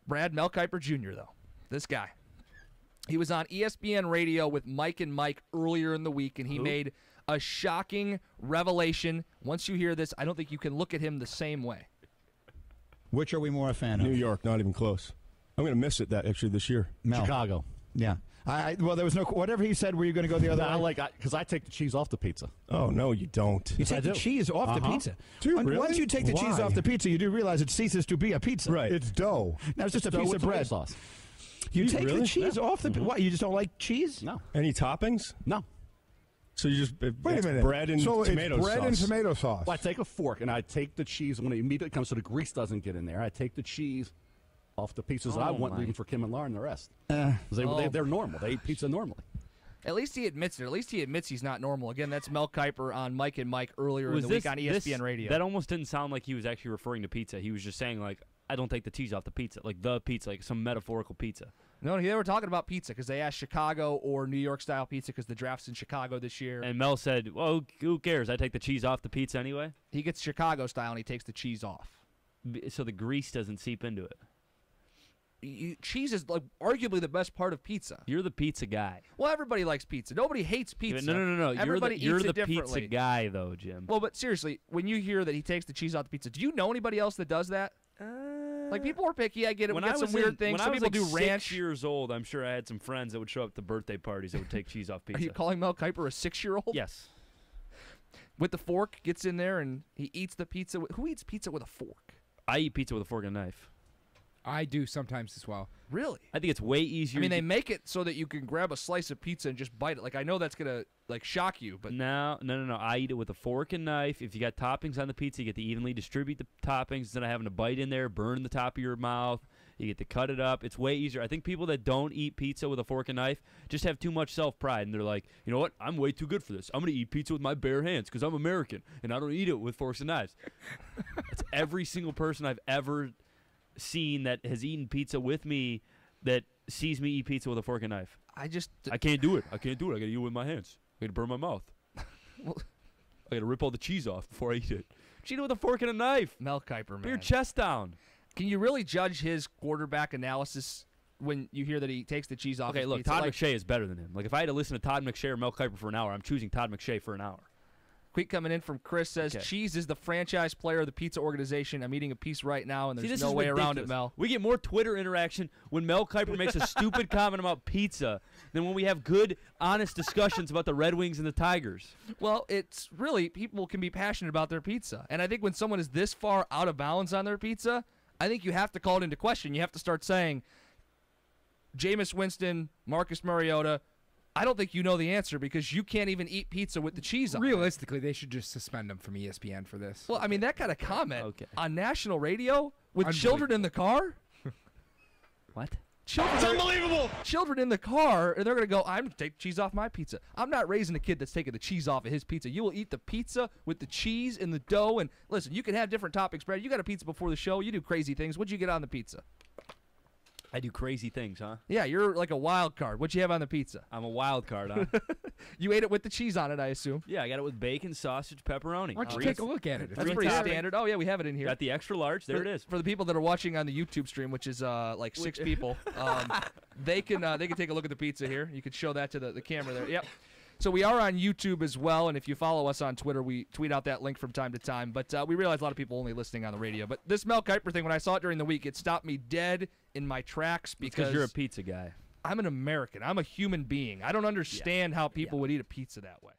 Mel Kiper Jr., though. This guy. He was on ESPN Radio with Mike and Mike earlier in the week, and he made a shocking revelation. Once you hear this, I don't think you can look at him the same way. Which are we more a fan of? New York, not even close. I'm going to miss it actually this year. Mel. Chicago. Yeah. Well, there was no. Whatever he said, were you going to go the other way? Because I take the cheese off the pizza. Oh, no, you don't. You take the cheese off the pizza. Dude, really? Once you take the cheese off the pizza, you do realize it ceases to be a pizza. Right. It's dough. Now it's just a Dough piece with of bread. tomato sauce. You take really? the cheese off the. What? You just don't like cheese? No. Any toppings? No. So you just Wait a minute. bread and so tomato it's bread sauce. and tomato sauce. Well, I take a fork and I take the cheese when it immediately comes so the grease doesn't get in there. I take the cheese off the pieces that I want, leaving for Kim and Laura and the rest. They're normal. They eat pizza normally. At least he admits it. At least he admits he's not normal. Again, that's Mel Kiper on Mike and Mike earlier in the week on ESPN Radio. That almost didn't sound like he was actually referring to pizza. He was just saying, like, I don't take the cheese off the pizza. Like, the pizza, like some metaphorical pizza. No, they were talking about pizza because they asked Chicago or New York-style pizza because the draft's in Chicago this year. And Mel said, well, who cares? I take the cheese off the pizza anyway. He gets Chicago-style and he takes the cheese off. So the grease doesn't seep into it. Cheese is like arguably the best part of pizza. You're the pizza guy. Well, everybody likes pizza. Nobody hates pizza. No. Everybody you're eats the it differently. pizza guy, though, Jim. Well, but seriously, when you hear that he takes the cheese off the pizza, do you know anybody else that does that? Like, people are picky. I get it. We get some weird things. Some people do ranch. 6 years old, I'm sure I had some friends that would show up to birthday parties that would take cheese off pizza. Are you calling Mel Kiper a 6-year-old? Yes. With the fork, gets in there and he eats the pizza. Who eats pizza with a fork? I eat pizza with a fork and a knife. I do sometimes as well. Really? I think it's way easier. I mean, they make it so that you can grab a slice of pizza and just bite it. Like, I know that's going to, like, shock you, but... No. I eat it with a fork and knife. If you got toppings on the pizza, you get to evenly distribute the toppings instead of having to bite in there, burn the top of your mouth. You get to cut it up. It's way easier. I think people that don't eat pizza with a fork and knife just have too much self-pride, and they're like, you know what? I'm way too good for this. I'm going to eat pizza with my bare hands because I'm American, and I don't eat it with forks and knives. It's every single person I've ever seen that has eaten pizza with me that sees me eat pizza with a fork and knife. I can't do it. I got to eat it with my hands. I got to burn my mouth. Well, I got to rip all the cheese off before I eat it. Eat it with a fork and a knife. Mel Kiper, man. Put your chest down. Can you really judge his quarterback analysis when you hear that he takes the cheese off his look, pizza? Todd McShay is better than him. Like, if I had to listen to Todd McShay or Mel Kiper for an hour, I'm choosing Todd McShay for an hour. Quick coming in from Chris says, Cheese is the franchise player of the pizza organization. I'm eating a piece right now, and there's no way around it, Mel. We get more Twitter interaction when Mel Kiper makes a stupid comment about pizza than when we have good, honest discussions about the Red Wings and the Tigers. Well, it's really, people can be passionate about their pizza. And I think when someone is this far out of bounds on their pizza, I think you have to call it into question. You have to start saying, Jameis Winston, Marcus Mariota, I don't think you know the answer because you can't even eat pizza with the cheese on it. Realistically, they should just suspend him from ESPN for this. Well, I mean, that kind of comment on national radio with children in the car? What? Children, it's unbelievable. Children in the car, and they're going to go, I'm going to take cheese off my pizza. I'm not raising a kid that's taking the cheese off of his pizza. You will eat the pizza with the cheese and the dough. And listen, you can have different toppings, Brad. You got a pizza before the show. You do crazy things. What'd you get on the pizza? I do crazy things, huh? Yeah, you're like a wild card. What'd you have on the pizza? I'm a wild card, huh? You ate it with the cheese on it, I assume. Yeah, I got it with bacon, sausage, pepperoni. Why don't you take a look at it? That's pretty standard. Oh, yeah, we have it in here. Got the extra large. There it is. For the people that are watching on the YouTube stream, which is like 6 people, they can take a look at the pizza here. You could show that to the camera there. Yep. So we are on YouTube as well, and if you follow us on Twitter, we tweet out that link from time to time. But we realize a lot of people only listening on the radio. But this Mel Kiper thing, when I saw it during the week, it stopped me dead in my tracks because you're a pizza guy. I'm an American. I'm a human being. I don't understand how people would eat a pizza that way.